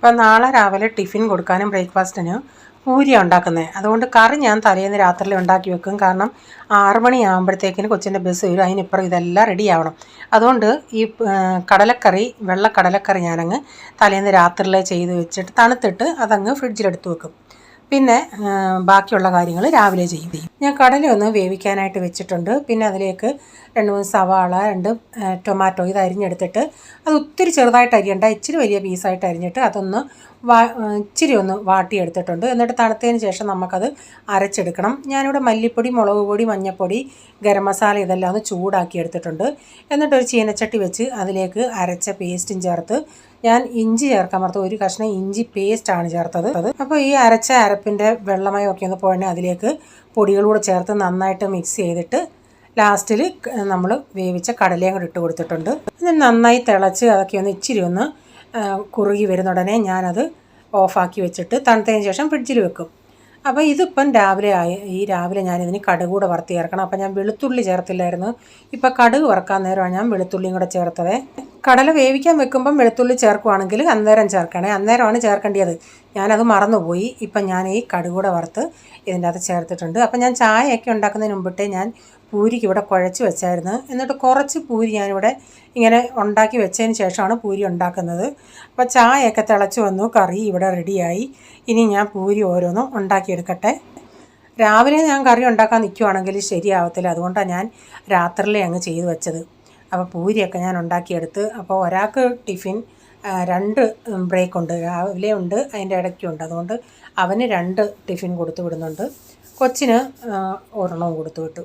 അപ്പോൾ നാളെ രാവിലെ ടിഫിൻ കൊടുക്കാനും ബ്രേക്ക്ഫാസ്റ്റിന് പൂരിയാണ് ഉണ്ടാക്കുന്നത്. അതുകൊണ്ട് കറി ഞാൻ തലേന്ന് രാത്രിയിൽ ഉണ്ടാക്കി വെക്കും. കാരണം 6 മണിയാകുമ്പോഴത്തേക്കിന് കൊച്ചിൻ്റെ ബസ് വരും. അതിനിപ്പുറം ഇതെല്ലാം റെഡി ആവണം. അതുകൊണ്ട് ഈ കടലക്കറി, വെള്ള കടലക്കറി ഞാനങ്ങ് തലേന്ന് രാത്രിയിൽ ചെയ്ത് വെച്ചിട്ട് തണുത്തിട്ട് അതങ്ങ് ഫ്രിഡ്ജിലെടുത്ത് വെക്കും. പിന്നെ ബാക്കിയുള്ള കാര്യങ്ങൾ രാവിലെ ചെയ്യും. ഞാൻ കടലയൊന്ന് വേവിക്കാനായിട്ട് വെച്ചിട്ടുണ്ട്. പിന്നെ അതിലേക്ക് 2-3 സവാള, 2 ടൊമാറ്റോ ഇത് അരിഞ്ഞെടുത്തിട്ട് അത് ഒത്തിരി ചെറുതായിട്ട് അരിയണ്ട, ഇച്ചിരി വലിയ പീസായിട്ട് അരിഞ്ഞിട്ട് അതൊന്ന് ഇച്ചിരി ഒന്ന് വാട്ടിയെടുത്തിട്ടുണ്ട്. എന്നിട്ട് തണുത്തതിന് ശേഷം നമുക്കത് അരച്ചെടുക്കണം. ഞാനിവിടെ മല്ലിപ്പൊടി, മുളക് പൊടി, മഞ്ഞൾപ്പൊടി, ഗരം മസാല ഇതെല്ലാം ഒന്ന് ചൂടാക്കി എടുത്തിട്ടുണ്ട്. എന്നിട്ടൊരു ചീനച്ചട്ടി വെച്ച് അതിലേക്ക് അരച്ച പേസ്റ്റും ചേർത്ത് ഞാൻ ഇഞ്ചി ചേർക്കാൻ മറന്നു, ഒരു കഷ്ണം ഇഞ്ചി പേസ്റ്റാണ് ചേർത്തത്. അപ്പോൾ ഈ അരച്ച അരപ്പിൻ്റെ വെള്ളമയമൊക്കെ ഒന്ന് പോയണേ അതിലേക്ക് പൊടികളൂടെ ചേർത്ത് നന്നായിട്ട് മിക്സ് ചെയ്തിട്ട് ലാസ്റ്റിൽ നമ്മൾ വേവിച്ച കടലയും കൂടെ ഇട്ട് കൊടുത്തിട്ടുണ്ട്. ഇത് നന്നായി തിളച്ച് അതൊക്കെ ഒന്ന് ഇച്ചിരി ഒന്ന് കുറുകി വരുന്ന ഉടനെ ഞാനത് ഓഫാക്കി വെച്ചിട്ട് തണുത്തതിന് ശേഷം ഫ്രിഡ്ജിൽ വെക്കും. അപ്പോൾ ഇതിപ്പം രാവിലെ ഞാനിതിന് കടുക് കൂടെ വറുത്ത് ചേർക്കണം. അപ്പോൾ ഞാൻ വെളുത്തുള്ളി ചേർത്തില്ലായിരുന്നു. ഇപ്പോൾ കടുക് വറുക്കാൻ നേരമാണ് ഞാൻ വെളുത്തുള്ളിയും കൂടെ ചേർത്തത്. കടല വേവിക്കാൻ വെക്കുമ്പം വെളുത്തുള്ളി ചേർക്കുവാണെങ്കിൽ അന്നേരം ചേർക്കണേ, അന്നേരമാണ് ചേർക്കേണ്ടത്. ഞാനത് മറന്നുപോയി. ഇപ്പം ഞാൻ ഈ കടുക് കൂടെ വറുത്ത് ഇതിൻ്റെ അകത്ത് ചേർത്തിട്ടുണ്ട്. അപ്പം ഞാൻ ചായയൊക്കെ ഉണ്ടാക്കുന്നതിന് മുമ്പിട്ടേ ഞാൻ പൂരിക്ക് ഇവിടെ കുഴച്ച് വെച്ചായിരുന്നു. എന്നിട്ട് കുറച്ച് പൂരി ഞാനിവിടെ ഇങ്ങനെ ഉണ്ടാക്കി വെച്ചതിന് ശേഷമാണ് പൂരി ഉണ്ടാക്കുന്നത്. അപ്പോൾ ചായയൊക്കെ തിളച്ച് വന്നു, കറി ഇവിടെ റെഡിയായി. ഇനി ഞാൻ പൂരി ഓരോന്നും ഉണ്ടാക്കിയെടുക്കട്ടെ. രാവിലെ ഞാൻ കറി ഉണ്ടാക്കാൻ നിൽക്കുവാണെങ്കിൽ ശരിയാവത്തില്ല, അതുകൊണ്ടാണ് ഞാൻ രാത്രിയിലെ അങ്ങ് ചെയ്ത് വെച്ചത്. അപ്പോൾ പൂരിയൊക്കെ ഞാൻ ഉണ്ടാക്കിയെടുത്ത്. അപ്പോൾ ഒരാൾക്ക് ടിഫിൻ 2 ബ്രേക്കുണ്ട്, രാവിലെ ഉണ്ട് അതിൻ്റെ ഇടയ്ക്കുണ്ട്. അതുകൊണ്ട് അവന് 2 ടിഫിൻ കൊടുത്തു വിടുന്നുണ്ട്, കൊച്ചിന് 1 കൊടുത്തു വിട്ടു.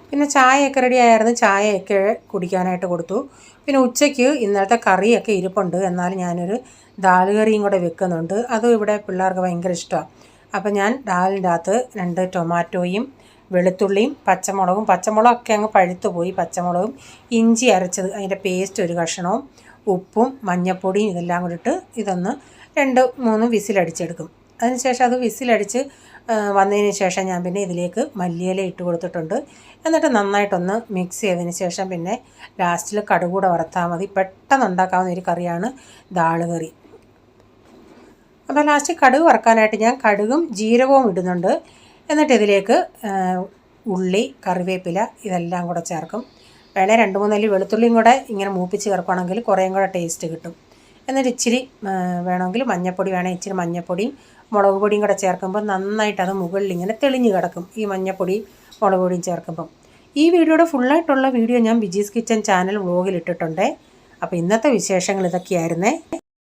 പിന്നെ ചായയൊക്കെ റെഡി ആയിരുന്നു, ചായയൊക്കെ കുടിക്കാനായിട്ട് കൊടുത്തു. പിന്നെ ഉച്ചയ്ക്ക് ഇന്നലത്തെ കറിയൊക്കെ ഇരിപ്പുണ്ട്, എന്നാലും ഞാനൊരു ദാൽ കറിയും കൂടെ വെക്കുന്നുണ്ട്. അതും ഇവിടെ പിള്ളേർക്ക് ഭയങ്കര ഇഷ്ടമാണ്. അപ്പോൾ ഞാൻ ദാലിൻ്റെ അകത്ത് 2 ടൊമാറ്റോയും വെളുത്തുള്ളിയും പച്ചമുളകൊക്കെ അങ്ങ് പഴുത്തു പോയി, പച്ചമുളകും ഇഞ്ചി അരച്ചത് അതിൻ്റെ പേസ്റ്റ് 1 കഷ്ണവും ഉപ്പും മഞ്ഞൾപ്പൊടിയും ഇതെല്ലാം കൂടി ഇട്ട് ഇതൊന്ന് 2-3 വിസിലടിച്ചെടുക്കും. അതിനുശേഷം അത് വിസിലടിച്ച് വന്നതിന് ശേഷം ഞാൻ പിന്നെ ഇതിലേക്ക് മല്ലിയില ഇട്ട് കൊടുത്തിട്ടുണ്ട്. എന്നിട്ട് നന്നായിട്ടൊന്ന് മിക്സ് ചെയ്തതിന് ശേഷം പിന്നെ ലാസ്റ്റിൽ കടുക് കൂടെ വറുത്താൽ മതി. പെട്ടെന്ന് ഉണ്ടാക്കാവുന്ന ഒരു കറിയാണ് ദാൽ കറി. അപ്പോൾ ലാസ്റ്റ് കടുക് വറുക്കാനായിട്ട് ഞാൻ കടുകും ജീരകവും ഇടുന്നുണ്ട്. എന്നിട്ട് ഇതിലേക്ക് ഉള്ളി, കറിവേപ്പില ഇതെല്ലാം കൂടെ ചേർക്കും. വേണേൽ 2-3 അല്ലി വെളുത്തുള്ളിയും കൂടെ ഇങ്ങനെ മൂപ്പിച്ച് ചേർക്കുകയാണെങ്കിൽ കുറേയും കൂടെ ടേസ്റ്റ് കിട്ടും. എന്നിട്ട് ഇച്ചിരി വേണമെങ്കിൽ മഞ്ഞൾപ്പൊടി വേണേൽ ഇച്ചിരി മഞ്ഞൾപ്പൊടിയും മുളക് പൊടിയും കൂടെ ചേർക്കുമ്പോൾ നന്നായിട്ട് അത് മുകളിൽ ഇങ്ങനെ തെളിഞ്ഞ് കിടക്കും, ഈ മഞ്ഞൾപ്പൊടി മുളക് പൊടിയും ചേർക്കുമ്പം. ഈ വീഡിയോയുടെ ഫുള്ളായിട്ടുള്ള വീഡിയോ ഞാൻ ബിജീസ് കിച്ചൻ ചാനൽ വ്ലോഗിൽ ഇട്ടിട്ടുണ്ട്. അപ്പോൾ ഇന്നത്തെ വിശേഷങ്ങൾ ഇതൊക്കെയായിരുന്നേ.